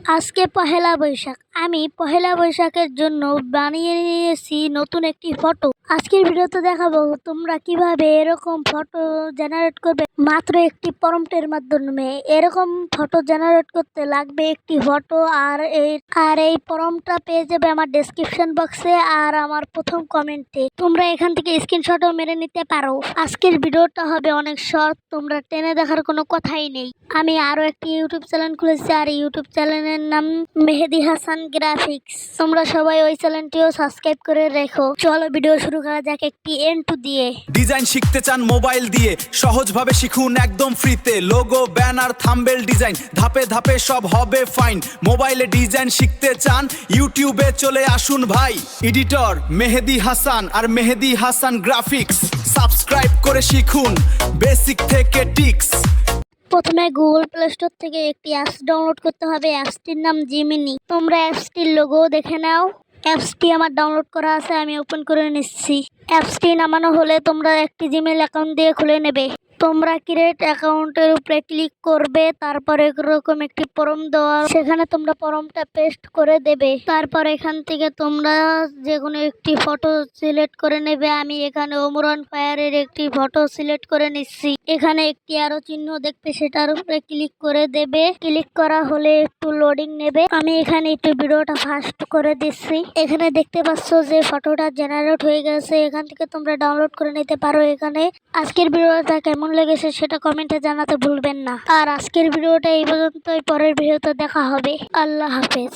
আজকে পহেলা বৈশাখ। আমি পহেলা বৈশাখের জন্য বানিয়ে নিয়েছি নতুন একটি ফটো। আজকের ভিডিওতে দেখাবো তোমরা কিভাবে এরকম ফটো জেনারেট করবে মাত্র একটি প্রম্পটের মাধ্যমে। এরকম ফটো জেনারেট করতে লাগবে একটি ফটো আর এই প্রম্পটটা পেয়ে যাবে আমার ডেসক্রিপশন বক্সে আর আমার প্রথম কমেন্টে। তোমরা এখান থেকে স্ক্রিনশটও মেরে নিতে পারো। আজকের ভিডিওটা হবে অনেক শর্ট, তোমরা টেনে দেখার কোনো কথাই নেই। আমি আরো একটি ইউটিউব চ্যানেল খুলেছি আর ইউটিউব চ্যানেলের নাম মেহেদি হাসান গ্রাফিক্স। তোমরা সবাই ওই চ্যানেলটিও সাবস্ক্রাইব করে রেখো। চলো ভিডিও শুরু করা যাক একটি এন্টু দিয়ে। ডিজাইন শিখতে চান মোবাইল দিয়ে, সহজভাবে শিখুন একদম ফ্রিতে। লোগো, ব্যানার, থাম্বনেল ডিজাইন ধাপে ধাপে সব হবে ফাইন। মোবাইলে ডিজাইন শিখতে চান ইউটিউবে চলে আসুন ভাই। এডিটর মেহেদি হাসান আর মেহেদি হাসান গ্রাফিক্স, সাবস্ক্রাইব করে শিখুন বেসিক থেকে টিক্স। প্রথমে গুগল প্লে স্টোর থেকে একটি অ্যাপস ডাউনলোড করতে হবে। অ্যাপসটির নাম জিমিনি। তোমরা অ্যাপসটির লোগো দেখে নাও। অ্যাপসটি আমার ডাউনলোড করা আছে, আমি ওপেন করে নিচ্ছি। অ্যাপসটি নামানো হলে তোমরা একটি জিমেল অ্যাকাউন্ট দিয়ে খুলে নেবে। তোমরা ক্রিয়েট অ্যাকাউন্টের উপরে ক্লিক করবে, তারপর এরকম একটি ফর্ম দেওয়া, সেখানে তোমরা ফর্মটা পেস্ট করে দেবে। তারপর এখান থেকে তোমরা যে কোনো একটি ফটো সিলেক্ট করে নেবে। আমি এখানে ওমরান ফায়ারের একটি ফটো সিলেক্ট করে নিচ্ছি। এখানে একটি আরো চিহ্ন দেখবে, সেটার উপরে ক্লিক করে দেবে। ক্লিক করা হলে একটু লোডিং নেবে। আমি এখানে একটু ভিডিওটা ফাস্ট করে দিচ্ছি। এখানে দেখতে পাচ্ছ যে ফটোটা জেনারেট হয়ে গেছে। এখান থেকে তোমরা ডাউনলোড করে নিতে পারো। এখানে আজকের ভিডিওটা কেমন লেগেছে সেটা কমেন্টে জানাতে ভুলবেন না। আর আজকের ভিডিওটা এই পর্যন্তই, পরের ভিডিওতে দেখা হবে। আল্লাহ হাফেজ।